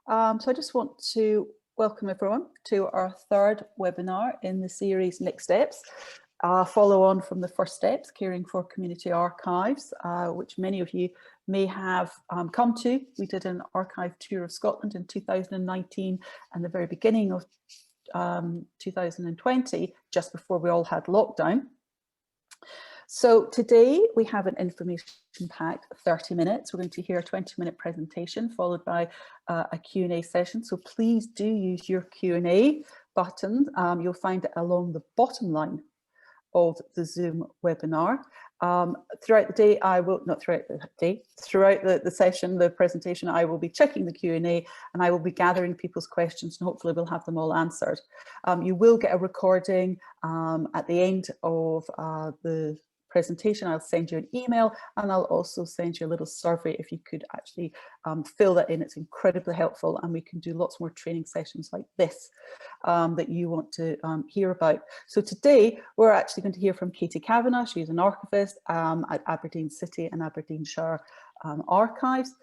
So I just want to welcome everyone to our third webinar in the series Next Steps. Follow on from the first steps, caring for community archives, which many of you may have come to. We did an archive tour of Scotland in 2019 and the very beginning of 2020, just before we all had lockdown. So today we have an information-packed 30 minutes. We're going to hear a 20-minute presentation followed by a Q&A session. So please do use your Q&A button. You'll find it along the bottom line of the Zoom webinar. Throughout the day, throughout the session, the presentation, I will be checking the Q&A and I will be gathering people's questions and hopefully we'll have them all answered. You will get a recording at the end of the presentation. I'll send you an email and I'll also send you a little survey if you could actually fill that in. It's incredibly helpful and we can do lots more training sessions like this that you want to hear about. So today we're actually going to hear from Katy Kavanagh. She's an archivist at Aberdeen City and Aberdeenshire Archives.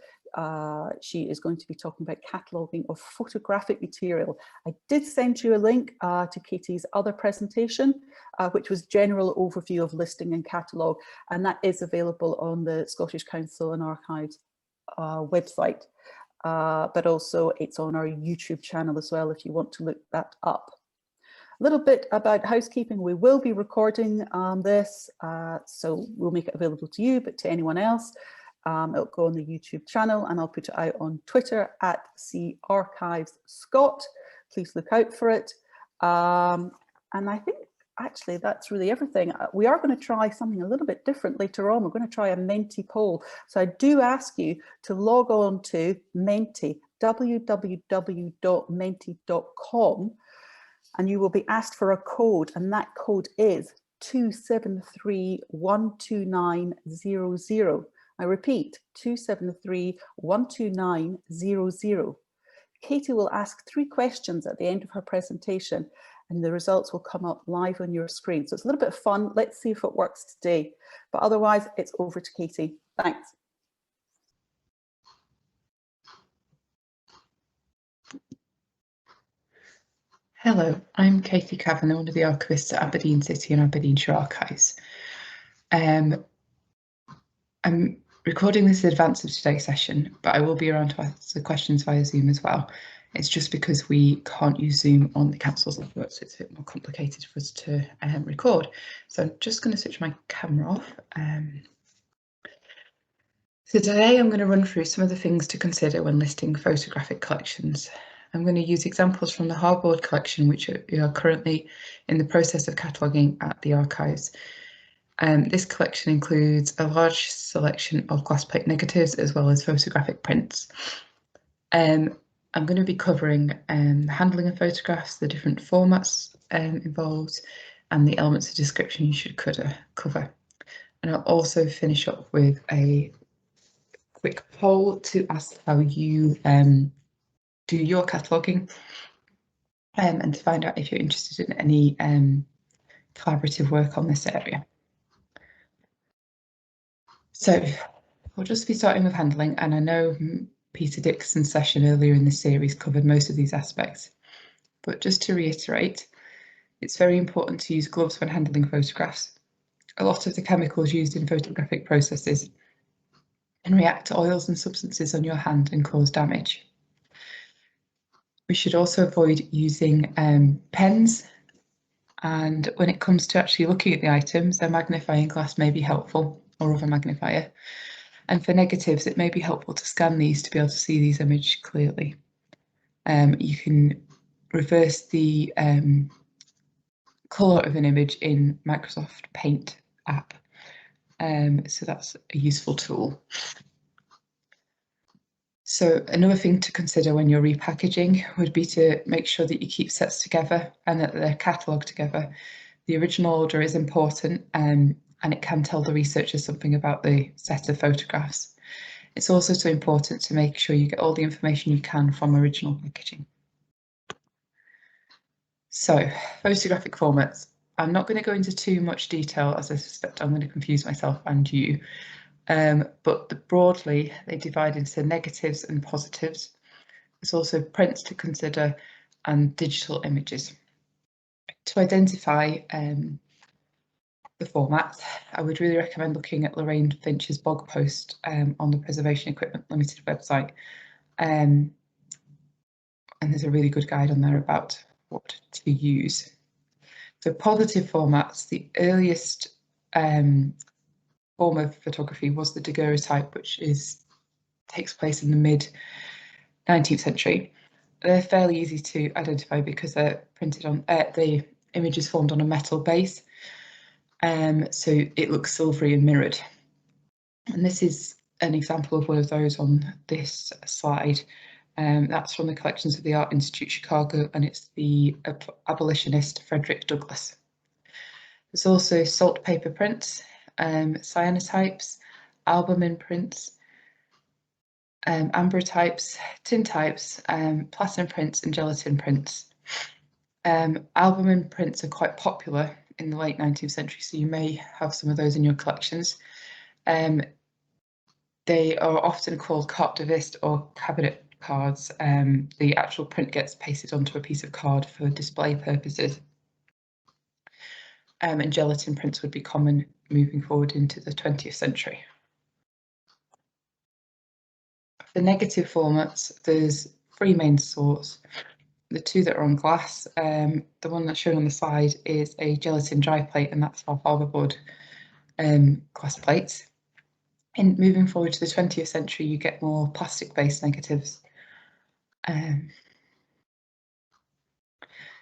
She is going to be talking about cataloguing of photographic material. I did send you a link to Katy's other presentation, which was general overview of listing and catalogue, and that is available on the Scottish Council and Archives website, but also it's on our YouTube channel as well if you want to look that up. A little bit about housekeeping. We will be recording this, so we'll make it available to you, but to anyone else. It'll go on the YouTube channel and I'll put it out on Twitter at @CArchivesScot. Please look out for it. And I think actually that's really everything. We are going to try something a little bit different later on. We're going to try a Menti poll. So I do ask you to log on to Menti, www.menti.com, and you will be asked for a code, and that code is 27312900. I repeat, 27312900. Katy will ask 3 questions at the end of her presentation and the results will come up live on your screen. So it's a little bit of fun. Let's see if it works today. But otherwise, it's over to Katy. Thanks. Hello, I'm Katy Kavanagh, one of the archivists at Aberdeen City and Aberdeenshire Archives. I'm recording this in advance of today's session, but I will be around to answer questions via Zoom as well. It's just because we can't use Zoom on the council's network, so it's a bit more complicated for us to record. So I'm just going to switch my camera off. So today I'm going to run through some of the things to consider when listing photographic collections. I'm going to use examples from the Harbour Board Collection, which we are currently in the process of cataloguing at the archives. This collection includes a large selection of glass plate negatives as well as photographic prints. I'm going to be covering the handling of photographs, the different formats involved, and the elements of description you should cover. And I'll also finish up with a quick poll to ask how you do your cataloguing and to find out if you're interested in any collaborative work on this area. So we'll just be starting with handling, and I know Peter Dixon's session earlier in the series covered most of these aspects, but just to reiterate, it's very important to use gloves when handling photographs. A lot of the chemicals used in photographic processes can react to oils and substances on your hand and cause damage. We should also avoid using pens, and when it comes to actually looking at the items, a magnifying glass may be helpful, or other magnifier. And for negatives, it may be helpful to scan these to be able to see these images clearly. You can reverse the colour of an image in Microsoft Paint app, so that's a useful tool. So another thing to consider when you're repackaging would be to make sure that you keep sets together and that they're catalogued together. The original order is important, and it can tell the researchers something about the set of photographs. It's also so important to make sure you get all the information you can from original packaging. So, photographic formats. I'm not going to go into too much detail as I suspect I'm going to confuse myself and you, but broadly they divide into negatives and positives. There's also prints to consider and digital images. To identify the format, I would really recommend looking at Lorraine Finch's blog post on the Preservation Equipment Limited website. And there's a really good guide on there about what to use. For positive formats, the earliest form of photography was the daguerreotype, which takes place in the mid 19th century. They're fairly easy to identify because they're printed on the image is formed on a metal base, so it looks silvery and mirrored. And this is an example of one of those on this slide. That's from the collections of the Art Institute Chicago, and it's the abolitionist Frederick Douglass. There's also salt paper prints, cyanotypes, albumin prints, ambrotypes, tintypes, platinum prints and gelatin prints. Albumin prints are quite popular in the late 19th century, so you may have some of those in your collections. They are often called carte de visite or cabinet cards. The actual print gets pasted onto a piece of card for display purposes. And gelatin prints would be common moving forward into the 20th century. For negative formats, there's three main sorts. The two that are on glass, the one that's shown on the side is a gelatin dry plate, and that's our Harbour Board glass plates. And moving forward to the 20th century, you get more plastic-based negatives.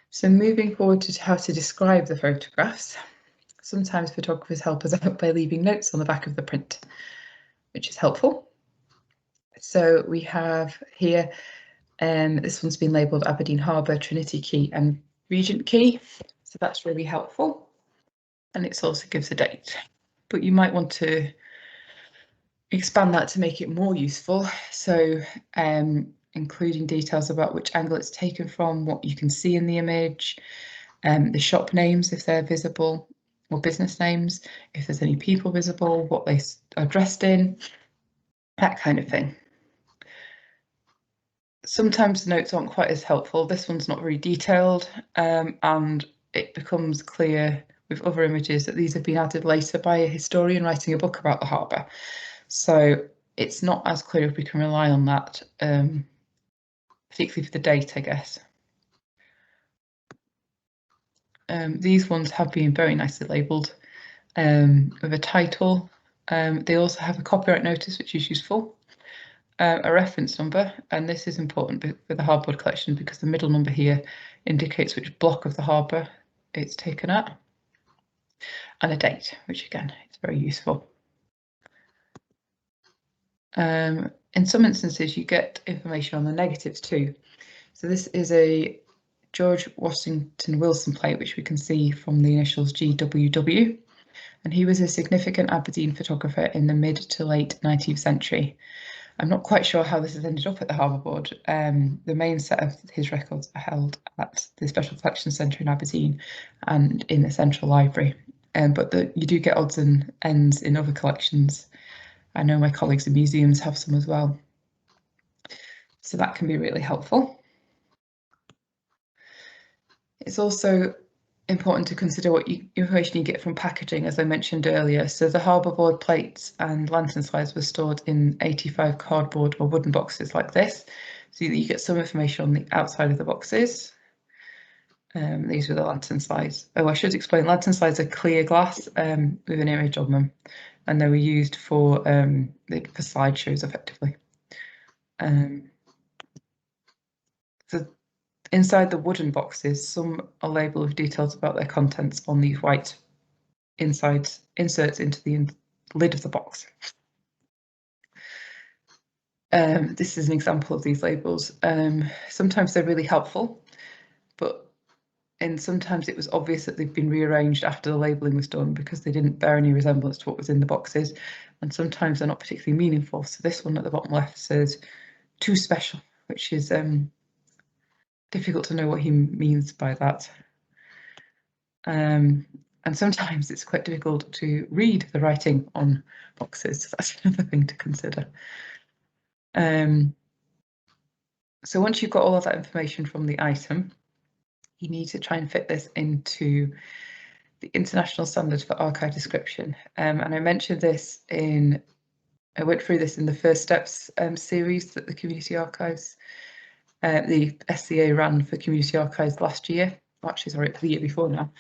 So moving forward to how to describe the photographs, sometimes photographers help us out by leaving notes on the back of the print, which is helpful. So we have here, this one's been labelled Aberdeen Harbour, Trinity Quay and Regent Quay, so that's really helpful. And it also gives a date, but you might want to expand that to make it more useful. So including details about which angle it's taken from, what you can see in the image, the shop names if they're visible, or business names, if there's any people visible, what they are dressed in, that kind of thing. Sometimes the notes aren't quite as helpful. This one's not very detailed, and it becomes clear with other images that these have been added later by a historian writing a book about the harbour. So it's not as clear if we can rely on that, particularly for the date, I guess. These ones have been very nicely labelled with a title. They also have a copyright notice, which is useful. A reference number, and this is important for the Harbour Board Collection because the middle number here indicates which block of the harbour it's taken at, and a date, which again is very useful. In some instances you get information on the negatives too. So this is a George Washington Wilson plate, which we can see from the initials GWW, and he was a significant Aberdeen photographer in the mid to late 19th century. I'm not quite sure how this has ended up at the Harbour Board. The main set of his records are held at the Special Collections Centre in Aberdeen and in the Central Library, but you do get odds and ends in other collections. I know my colleagues in museums have some as well, so that can be really helpful. It's also important to consider what information you get from packaging, as I mentioned earlier. So the Harbour Board plates and lantern slides were stored in 85 cardboard or wooden boxes like this, so that you get some information on the outside of the boxes. These were the lantern slides. Oh, I should explain, lantern slides are clear glass with an image on them, and they were used for slideshows effectively. So inside the wooden boxes, some are labelled with details about their contents on these white inserts into the lid of the box. This is an example of these labels. Sometimes they're really helpful, and sometimes it was obvious that they've been rearranged after the labelling was done because they didn't bear any resemblance to what was in the boxes, and sometimes they're not particularly meaningful. So this one at the bottom left says "too special," which is difficult to know what he means by that. And sometimes it's quite difficult to read the writing on boxes, so that's another thing to consider. So once you've got all of that information from the item, you need to try and fit this into the International Standard for Archive Description. And I mentioned this I went through this in the First Steps series that the Community Archives, the SCA ran for Community Archives last year. Actually, sorry, the year before now.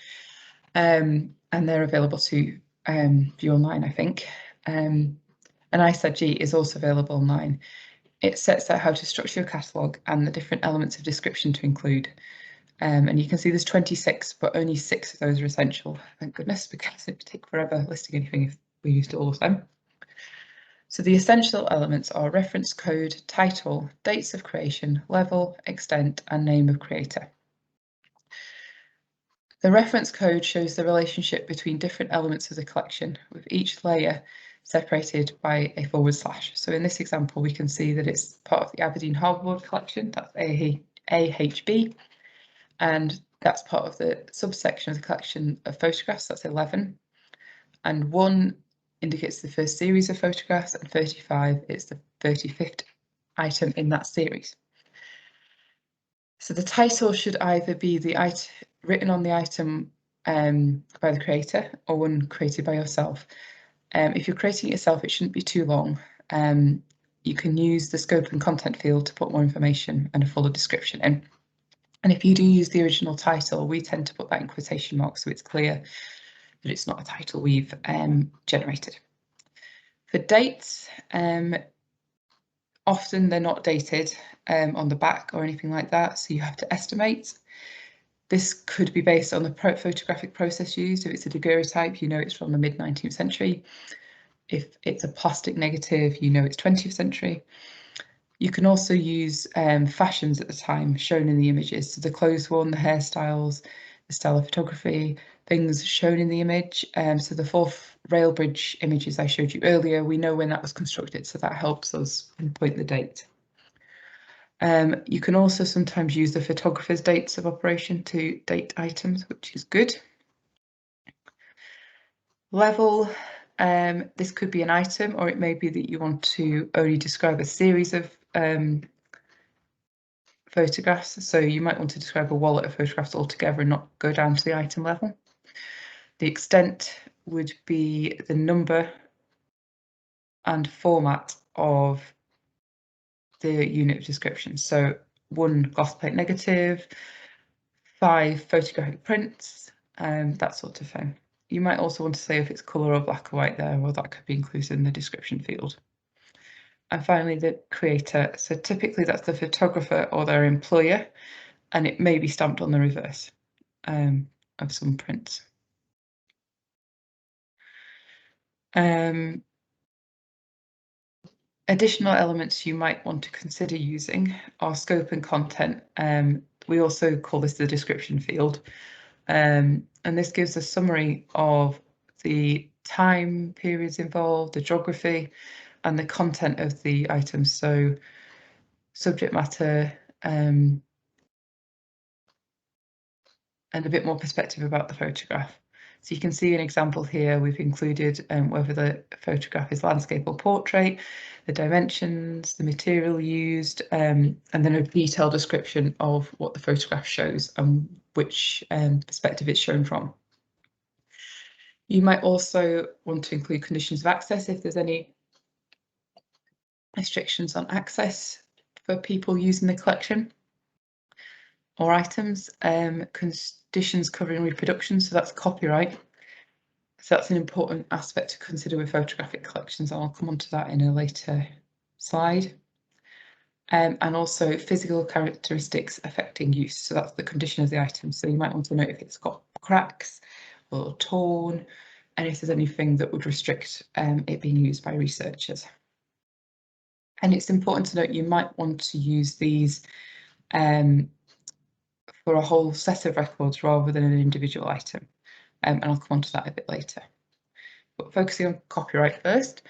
And they're available to view online, I think. And ISAG is also available online. It sets out how to structure your catalogue and the different elements of description to include. And you can see there's 26, but only 6 of those are essential. Thank goodness, because it would take forever listing anything if we used all of them. So the essential elements are reference code, title, dates of creation, level, extent, and name of creator. The reference code shows the relationship between different elements of the collection, with each layer separated by a /. So in this example, we can see that it's part of the Aberdeen Harbour Board Collection, that's AHB, and that's part of the subsection of the collection of photographs, that's 11. And 1 indicates the first series of photographs, and 35 is the 35th item in that series. So the title should either be the item written on the item by the creator or one created by yourself. If you're creating it yourself, it shouldn't be too long. You can use the scope and content field to put more information and a fuller description in. And if you do use the original title, we tend to put that in quotation marks so it's clear that it's not a title we've generated. For dates, often they're not dated on the back or anything like that, so you have to estimate. This could be based on the photographic process used. If it's a daguerreotype, you know it's from the mid-19th century. If it's a plastic negative, you know it's 20th century. You can also use fashions at the time shown in the images, so the clothes worn, the hairstyles, the style of photography, things shown in the image. So the Forth rail bridge images I showed you earlier, we know when that was constructed, so that helps us pinpoint the date. You can also sometimes use the photographer's dates of operation to date items, which is good. Level, this could be an item, or it may be that you want to only describe a series of photographs. So you might want to describe a wallet of photographs altogether and not go down to the item level. The extent would be the number and format of the unit of description. So 1 glass plate negative, 5 photographic prints, that sort of thing. You might also want to say if it's colour or black or white there, or that could be included in the description field. And finally, the creator. So typically that's the photographer or their employer, and it may be stamped on the reverse of some prints. Additional elements you might want to consider using are scope and content. We also call this the description field. And this gives a summary of the time periods involved, the geography, and the content of the items. So subject matter and a bit more perspective about the photograph. So you can see an example here. We've included whether the photograph is landscape or portrait, the dimensions, the material used, and then a detailed description of what the photograph shows and which perspective it's shown from. You might also want to include conditions of access if there's any restrictions on access for people using the collection or items, conditions covering reproduction, so that's copyright. So that's an important aspect to consider with photographic collections, and I'll come on to that in a later slide. And also physical characteristics affecting use, so that's the condition of the item. So you might want to note if it's got cracks or torn, and if there's anything that would restrict it being used by researchers. And it's important to note you might want to use these for a whole set of records rather than an individual item. And I'll come on to that a bit later. But focusing on copyright first.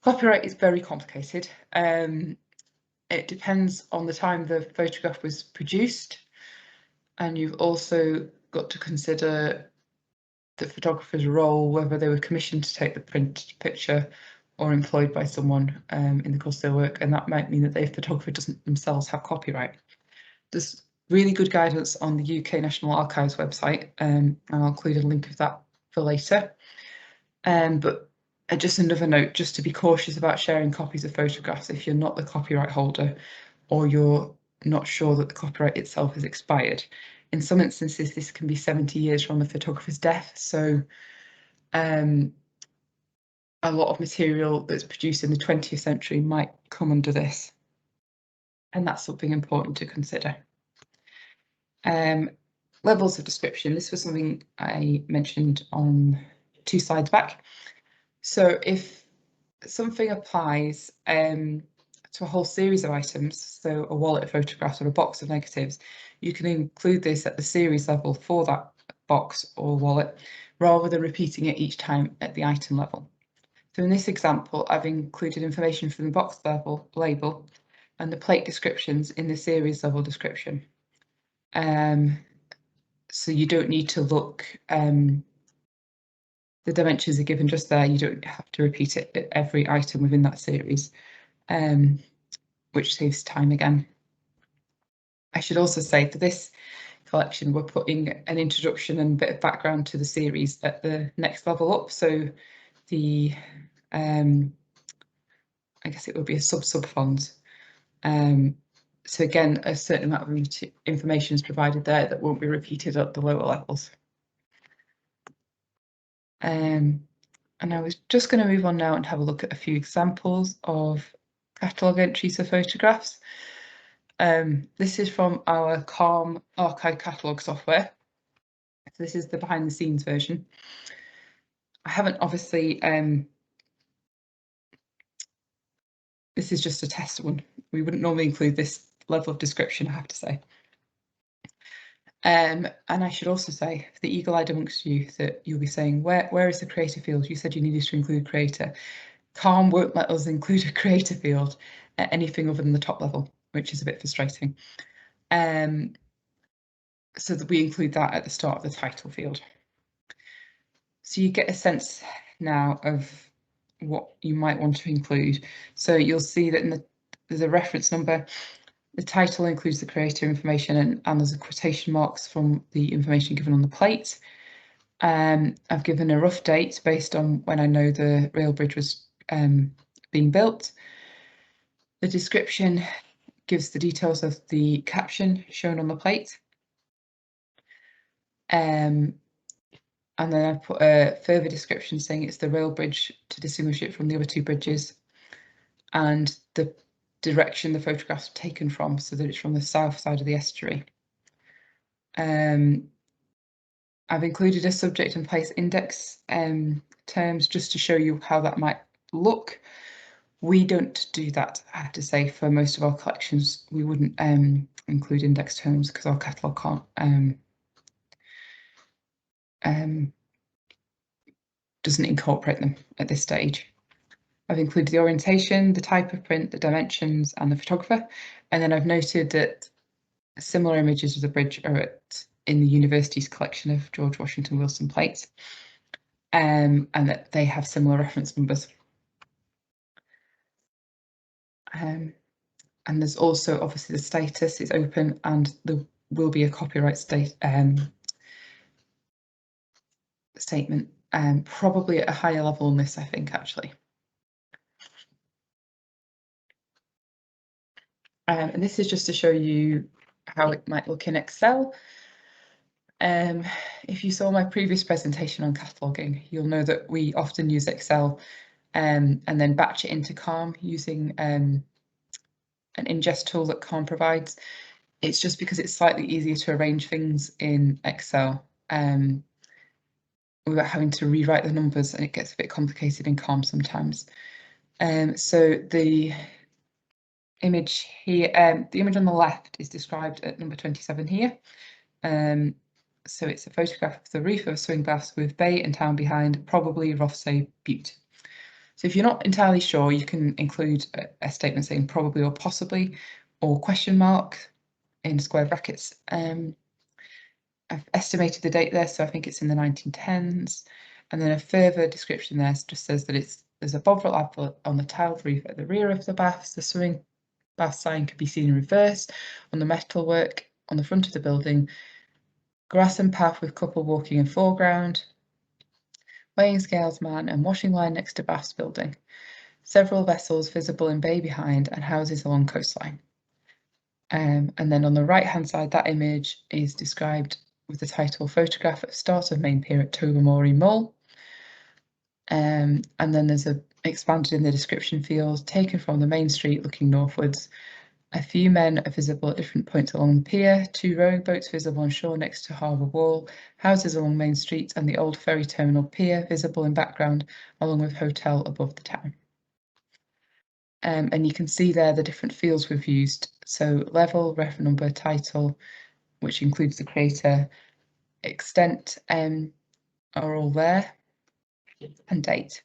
Copyright is very complicated. It depends on the time the photograph was produced, and you've also got to consider the photographer's role, whether they were commissioned to take the picture or employed by someone in the course of their work, and that might mean that the photographer doesn't themselves have copyright. There's really good guidance on the UK National Archives website, and I'll include a link of that for later. But just another note, just to be cautious about sharing copies of photographs if you're not the copyright holder or you're not sure that the copyright itself is expired. In some instances, this can be 70 years from the photographer's death, so a lot of material that's produced in the 20th century might come under this, and that's something important to consider. Levels of description. This was something I mentioned on 2 slides back. So if something applies to a whole series of items, so a wallet of photographs or a box of negatives, you can include this at the series level for that box or wallet, rather than repeating it each time at the item level. So in this example, I've included information from the box level label and the plate descriptions in the series level description. So you don't need to look, the dimensions are given just there, you don't have to repeat it at every item within that series, which saves time again. I should also say for this collection, we're putting an introduction and a bit of background to the series at the next level up. So the, I guess it would be a sub-font. So again, a certain amount of information is provided there that won't be repeated at the lower levels. And I was just going to move on now and have a look at a few examples of catalogue entries of photographs. This is from our CALM archive catalogue software. So this is the behind the scenes version. I haven't obviously, this is just a test one. We wouldn't normally include this level of description, I have to say. And I should also say, for the eagle-eyed amongst you, that you'll be saying, where is the creator field? You said you needed to include creator. CALM won't let us include a creator field at anything other than the top level, which is a bit frustrating. So that we include that at the start of the title field. So you get a sense now of what you might want to include. So you'll see that there's a reference number. The title includes the creator information, and there's a quotation marks from the information given on the plate. I've given a rough date based on when I know the rail bridge was being built. The description gives the details of the caption shown on the plate. And then I've put a further description saying it's the rail bridge to distinguish it from the other 2 bridges, and the direction the photograph's taken from, so that it's from the south side of the estuary. I've included a subject and place index terms just to show you how that might look. We don't do that, I have to say. For most of our collections, we wouldn't include index terms because our catalogue doesn't incorporate them at this stage. I've included the orientation, the type of print, the dimensions, and the photographer. And then I've noted that similar images of the bridge are in the university's collection of George Washington Wilson plates, and that they have similar reference numbers. And there's also obviously the status is open, and there will be a copyright statement, probably at a higher level than this, I think, actually. And this is just to show you how it might look in Excel. If you saw my previous presentation on cataloguing, you'll know that we often use Excel and then batch it into CALM using an ingest tool that CALM provides. It's just because it's slightly easier to arrange things in Excel without having to rewrite the numbers, and it gets a bit complicated in CALM sometimes. So the image here, the image on the left is described at number 27 here. So it's a photograph of the roof of a swing glass with bay and town behind, probably Rothesay Butte. So if you're not entirely sure, you can include a statement saying probably or possibly, or question mark in square brackets. I've estimated the date there, so I think it's in the 1910s. And then a further description there just says that it's there's a Bovril advert on the tiled roof at the rear of the baths. The swimming bath sign can be seen in reverse on the metalwork on the front of the building. Grass and path with couple walking in foreground. Weighing scales man and washing line next to baths building. Several vessels visible in bay behind and houses along coastline. And then on the right hand side, that image is described with the title Photograph at Start of Main Pier at Tobermory Mole. And then there's a expanded in the description field, taken from the main street looking northwards. A few men are visible at different points along the pier, 2 rowing boats visible on shore next to Harbour Wall, houses along Main Street and the old ferry terminal pier visible in background, along with hotel above the town. And you can see there the different fields we've used. So level, ref number, title, which includes the creator, extent are all there, and date.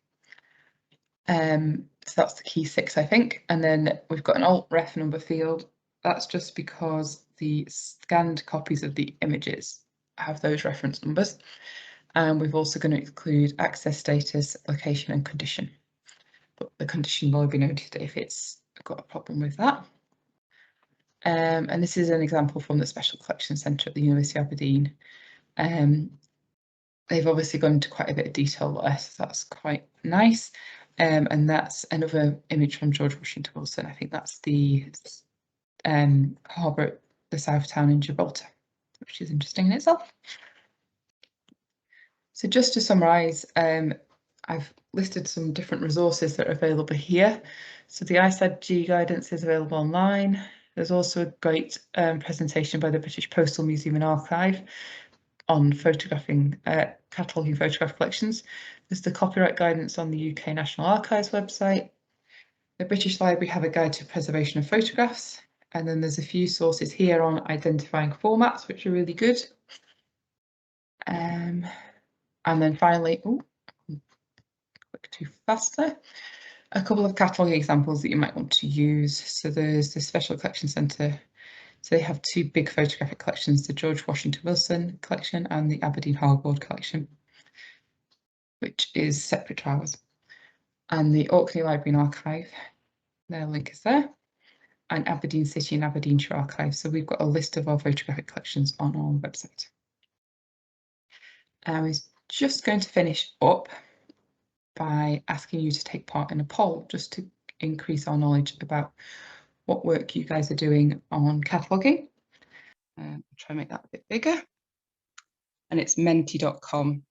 So that's the key 6, I think. And then we've got an alt ref number field. That's just because the scanned copies of the images have those reference numbers. And we've also going to include access status, location and condition. But the condition will be noted if it's got a problem with that. And this is an example from the Special Collection Centre at the University of Aberdeen. They've obviously gone into quite a bit of detail there, so that's quite nice. And that's another image from George Washington Wilson. I think that's the harbour at the South Town in Gibraltar, which is interesting in itself. So just to summarise, I've listed some different resources that are available here. So the ISAG guidance is available online. There's also a great presentation by the British Postal Museum and Archive on cataloguing photograph collections. There's the copyright guidance on the UK National Archives website. The British Library have a guide to preservation of photographs. And then there's a few sources here on identifying formats, which are really good. And then finally, click too fast there. A couple of catalogue examples that you might want to use. So there's the Special Collection Centre. So they have 2 big photographic collections, the George Washington Wilson collection and the Aberdeen Harbour Board Collection, which is separate to ours. And the Orkney Library and Archive, their link is there, and Aberdeen City and Aberdeenshire Archive. So we've got a list of our photographic collections on our website. I was just going to finish up by asking you to take part in a poll, just to increase our knowledge about what work you guys are doing on cataloguing. I'll try and make that a bit bigger. And it's menti.com.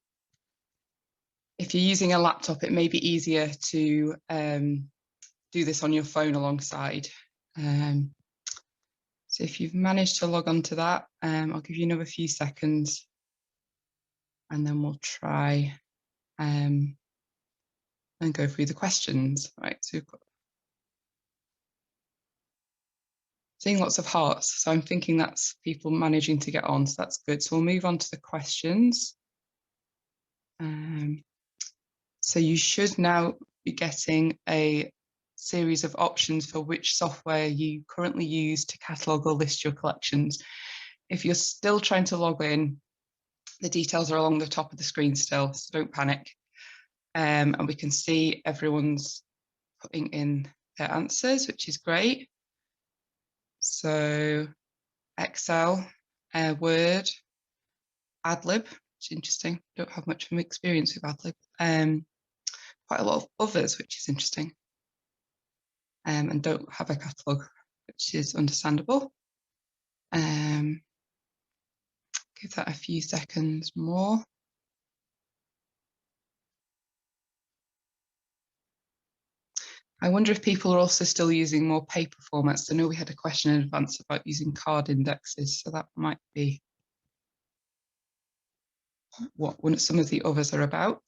If you're using a laptop, it may be easier to do this on your phone alongside. So if you've managed to log on to that, I'll give you another few seconds and then we'll try and go through the questions. Right, so we've got seeing lots of hearts, so I'm thinking that's people managing to get on, so that's good. So we'll move on to the questions. So you should now be getting a series of options for which software you currently use to catalogue or list your collections. If you're still trying to log in, the details are along the top of the screen still, so don't panic. And we can see everyone's putting in their answers, which is great. So Excel, Word, AdLib, which is interesting. Don't have much of an experience with AdLib. Quite a lot of others, which is interesting. And don't have a catalogue, which is understandable. Give that a few seconds more. I wonder if people are also still using more paper formats. I know we had a question in advance about using card indexes, so that might be what some of the others are about.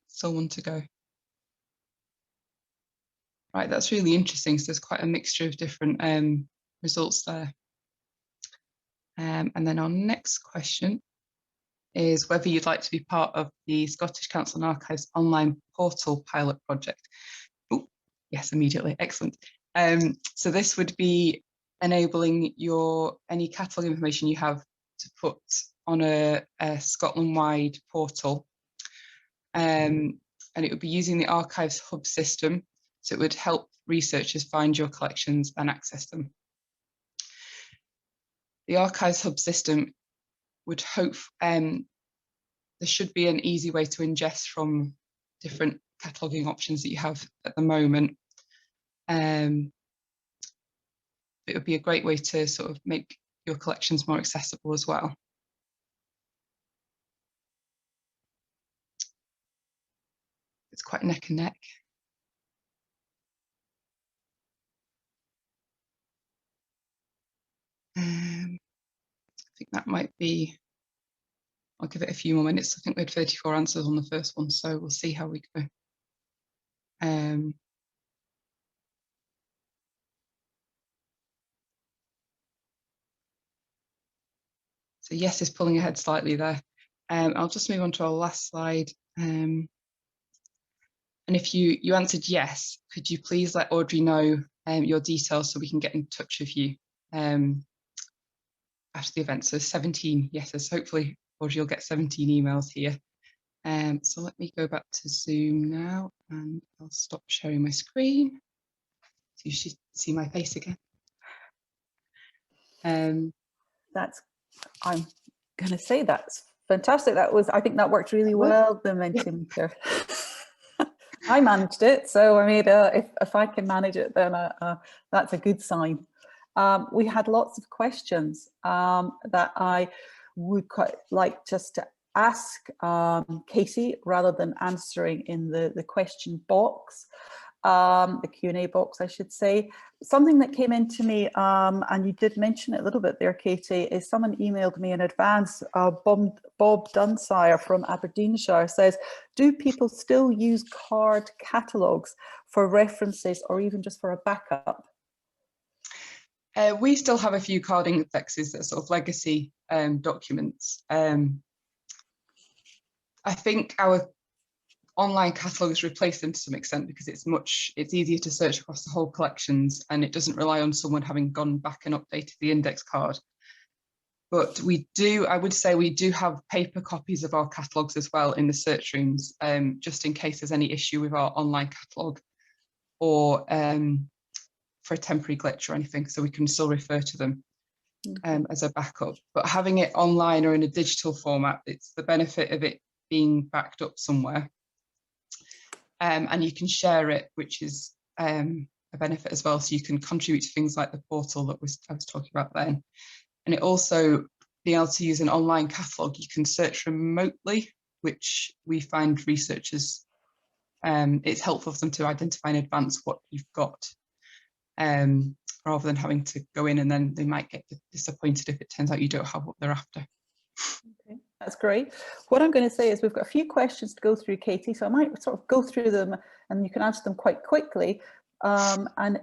Still one to go. Right, that's really interesting. So there's quite a mixture of different results there. And then our next question is whether you'd like to be part of the Scottish Council and Archives online portal pilot project. Oh, yes, immediately, excellent. So this would be enabling any catalogue information you have to put on a Scotland-wide portal. And it would be using the Archives hub system, so it would help researchers find your collections and access them. The Archives hub system would hope there should be an easy way to ingest from different cataloguing options that you have at the moment. It would be a great way to sort of make your collections more accessible as well. It's quite neck and neck. I think that might be, I'll give it a few more minutes. I think we had 34 answers on the first one, so we'll see how we go. So yes is pulling ahead slightly there. I'll just move on to our last slide. And if you answered yes, could you please let Audrey know your details so we can get in touch with you after the event? So 17 yeses. Hopefully, Audrey, you'll get 17 emails here. So let me go back to Zoom now, and I'll stop sharing my screen so you should see my face again. I'm going to say that's fantastic. I think that worked really well, the Mentimeter. I managed it, so I mean, if I can manage it, then that's a good sign. We had lots of questions that I would quite like just to ask Katy, rather than answering in the question box, the Q&A box, I should say. Something that came into me, and you did mention it a little bit there, Katy, is someone emailed me in advance. Bob Dunsire from Aberdeenshire says, do people still use card catalogues for references or even just for a backup? We still have a few card indexes that are sort of legacy documents. I think our online catalogues replace them to some extent because it's easier to search across the whole collections, and it doesn't rely on someone having gone back and updated the index card. But I would say we do have paper copies of our catalogues as well in the search rooms, just in case there's any issue with our online catalogue or for a temporary glitch or anything, so we can still refer to them as a backup. But having it online or in a digital format, it's the benefit of it being backed up somewhere. And you can share it, which is a benefit as well. So you can contribute to things like the portal that I was talking about then. And it also, being able to use an online catalogue, you can search remotely, which we find researchers, it's helpful for them to identify in advance what you've got, rather than having to go in and then they might get disappointed if it turns out you don't have what they're after. Okay, that's great. What I'm going to say is we've got a few questions to go through, Katy, so I might sort of go through them and you can answer them quite quickly. And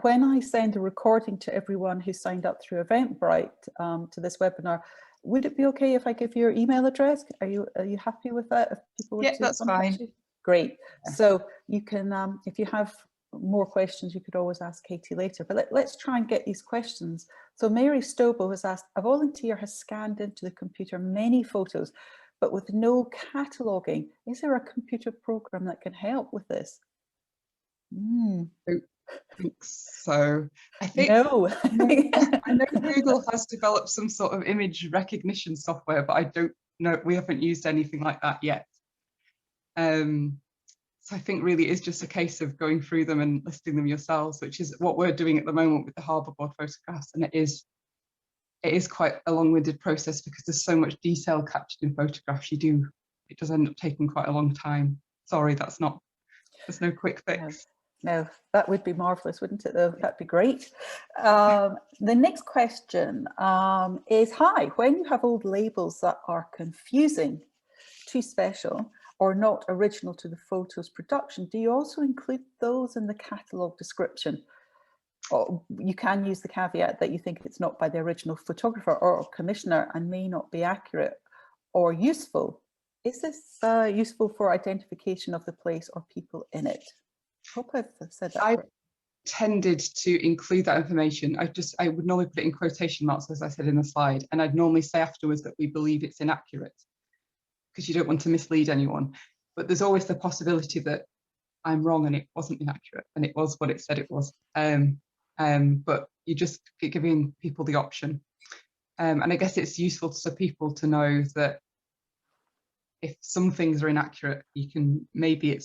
when I send a recording to everyone who signed up through Eventbrite to this webinar, would it be okay if I give your email address? Are you happy with that? If people yeah, that's fine. Great. Yeah. So you can, if you have more questions, you could always ask Katy later, but let's try and get these questions. So Mary Stobo has asked, a volunteer has scanned into the computer many photos, but with no cataloguing. Is there a computer program that can help with this? I think so. I think no. I know Google has developed some sort of image recognition software, but I don't know, we haven't used anything like that yet. So I think really it's just a case of going through them and listing them yourselves, which is what we're doing at the moment with the Harbour Board photographs. And it is quite a long-winded process because there's so much detail captured in photographs. It does end up taking quite a long time. Sorry, there's no quick fix. No, that would be marvellous, wouldn't it, though? That'd be great. The next question is, hi, when you have old labels that are confusing, too special, or not original to the photo's production, do you also include those in the catalogue description? Or you can use the caveat that you think it's not by the original photographer or commissioner and may not be accurate or useful. Is this useful for identification of the place or people in it? I hope I've said that correctly. tended to include that information. I would normally put it in quotation marks, as I said in the slide, and I'd normally say afterwards that we believe it's inaccurate, because you don't want to mislead anyone. But there's always the possibility that I'm wrong and it wasn't inaccurate and it was what it said it was. But you just keep giving people the option. And I guess it's useful for people to know that if some things are inaccurate, you can, maybe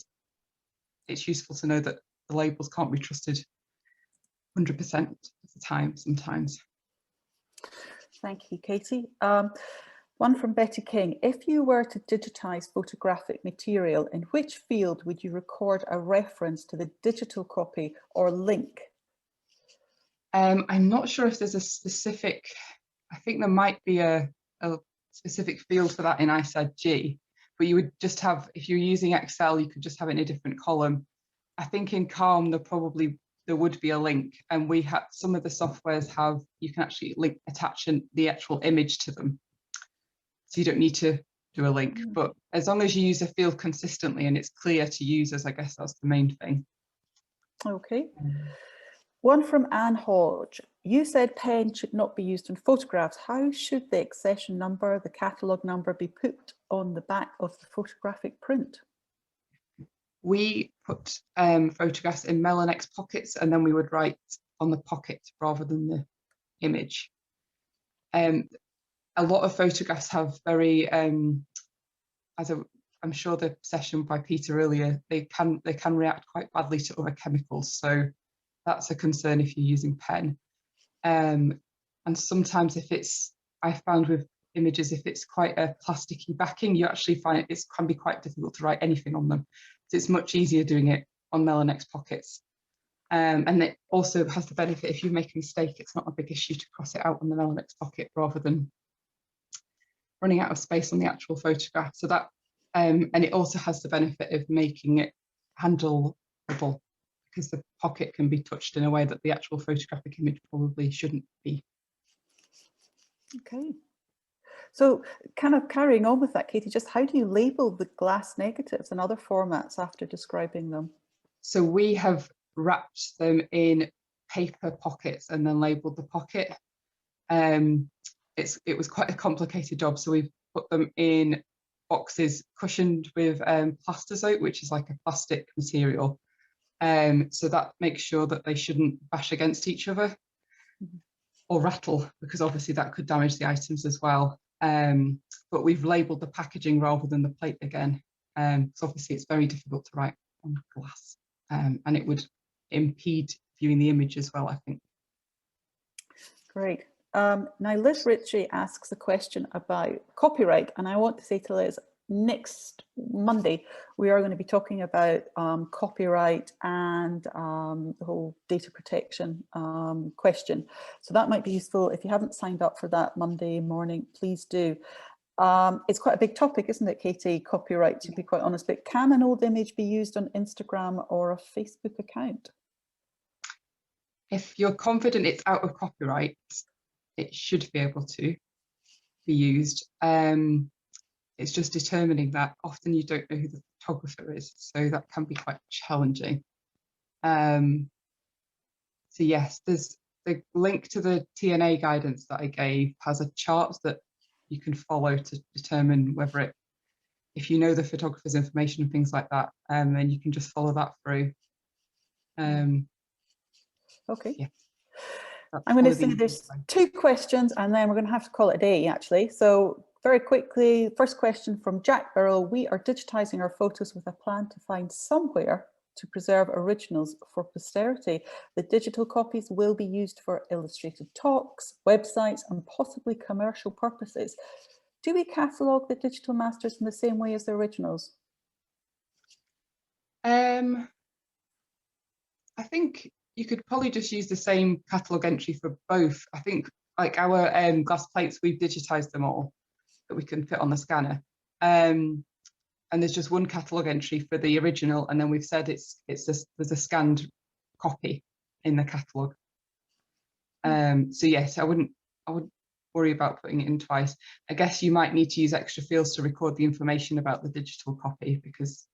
it's useful to know that the labels can't be trusted 100% of the time sometimes. Thank you, Katie. One from Betty King. If you were to digitise photographic material, in which field would you record a reference to the digital copy or link? I'm not sure if there's a specific, I think there might be a specific field for that in ISAD G, but you would just have, if you're using Excel, you could just have it in a different column. I think in Calm there would be a link, and we have some of the softwares have, you can actually attach the actual image to them. So you don't need to do a link, but as long as you use a field consistently and it's clear to users, I guess that's the main thing. Okay. One from Anne Hodge. You said pen should not be used in photographs. How should the accession number, the catalogue number, be put on the back of the photographic print? We put photographs in Melanex pockets, and then we would write on the pocket rather than the image. A lot of photographs have very, I'm sure the session by Peter earlier, they can react quite badly to other chemicals, so that's a concern if you're using pen. And sometimes if it's, I found with images, if it's quite a plasticky backing, you actually find it can be quite difficult to write anything on them. So it's much easier doing it on Melanex pockets. And it also has the benefit, if you make a mistake, it's not a big issue to cross it out on the Melanex pocket rather than running out of space on the actual photograph. So that, and it also has the benefit of making it handleable, because the pocket can be touched in a way that the actual photographic image probably shouldn't be. Okay. So kind of carrying on with that, Katie, just how do you label the glass negatives and other formats after describing them? So we have wrapped them in paper pockets and then labelled the pocket. It was quite a complicated job, so we've put them in boxes cushioned with plastozote, which is like a plastic material. So that makes sure that they shouldn't bash against each other or rattle, because obviously that could damage the items as well. But we've labelled the packaging rather than the plate again. So obviously it's very difficult to write on glass, and it would impede viewing the image as well, I think. Great. Now Liz Ritchie asks a question about copyright, and I want to say to Liz, next Monday we are going to be talking about copyright and the whole data protection question. So that might be useful. If you haven't signed up for that Monday morning, please do. It's quite a big topic, isn't it, Katie? Copyright, to be quite honest, but can an old image be used on Instagram or a Facebook account? If you're confident it's out of copyright, it should be able to be used. It's just determining that. Often you don't know who the photographer is, so that can be quite challenging. So yes, there's the link to the TNA guidance that I gave has a chart that you can follow to determine whether if you know the photographer's information and things like that, then you can just follow that through. Okay. Yeah. I'm going to say there's 2 questions and then we're going to have to call it a day, actually. So very quickly, first question from Jack Burrow. We are digitising our photos with a plan to find somewhere to preserve originals for posterity. The digital copies will be used for illustrated talks, websites, and possibly commercial purposes. Do we catalogue the digital masters in the same way as the originals? I think you could probably just use the same catalogue entry for both. I think like our glass plates, we've digitised them all that we can fit on the scanner. And there's just one catalogue entry for the original, and then we've said there's a scanned copy in the catalogue. So yes, I wouldn't worry about putting it in twice. I guess you might need to use extra fields to record the information about the digital copy, because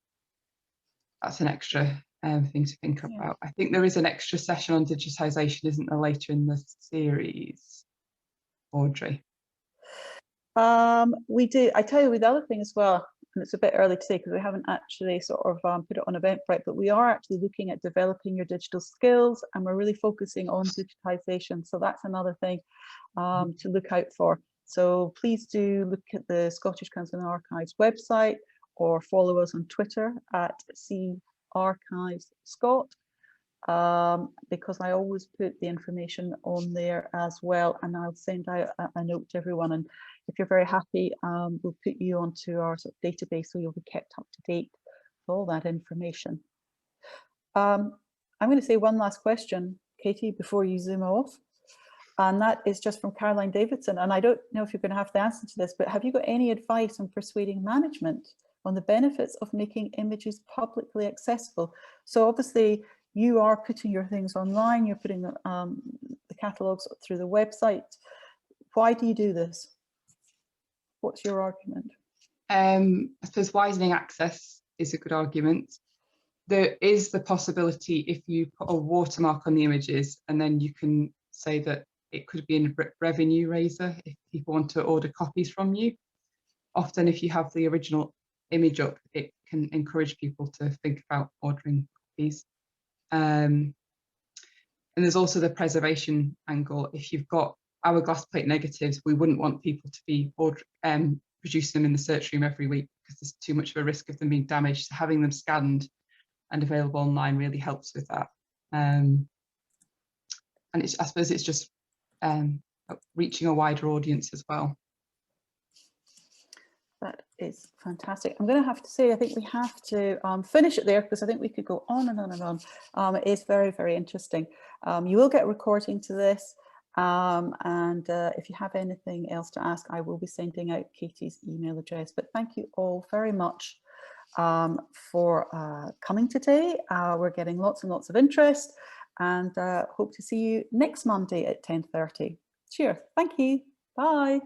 that's an extra thing to think about. I think there is an extra session on digitisation, isn't there, later in the series, Audrey? We do. I tell you, the other thing as well, and it's a bit early to say because we haven't actually sort of put it on Eventbrite, but we are actually looking at developing your digital skills, and we're really focusing on digitisation. So that's another thing to look out for. So please do look at the Scottish Council and Archives website, or follow us on Twitter at CArchivesScot, because I always put the information on there as well, and I'll send out a note to everyone. And if you're very happy, we'll put you onto our sort of database, so you'll be kept up to date with all that information. I'm going to say one last question, Katie, before you zoom off. And that is just from Caroline Davidson. And I don't know if you're going to have the answer to this, but have you got any advice on persuading management on the benefits of making images publicly accessible? So obviously you are putting your things online, you're putting the catalogues through the website. Why do you do this? What's your argument? I suppose widening access is a good argument. There is the possibility, if you put a watermark on the images, and then you can say that it could be a revenue raiser if people want to order copies from you. Often if you have the original image up, it can encourage people to think about ordering copies. And there's also the preservation angle. If you've got hourglass plate negatives, we wouldn't want people to be producing them in the search room every week, because there's too much of a risk of them being damaged. So having them scanned and available online really helps with that. And I suppose it's just reaching a wider audience as well. That is fantastic. I'm going to have to say, I think we have to finish it there, because I think we could go on and on and on. It is very, very interesting. You will get a recording to this. And if you have anything else to ask, I will be sending out Katie's email address. But thank you all very much for coming today. We're getting lots and lots of interest, and hope to see you next Monday at 10:30. Cheers. Thank you. Bye.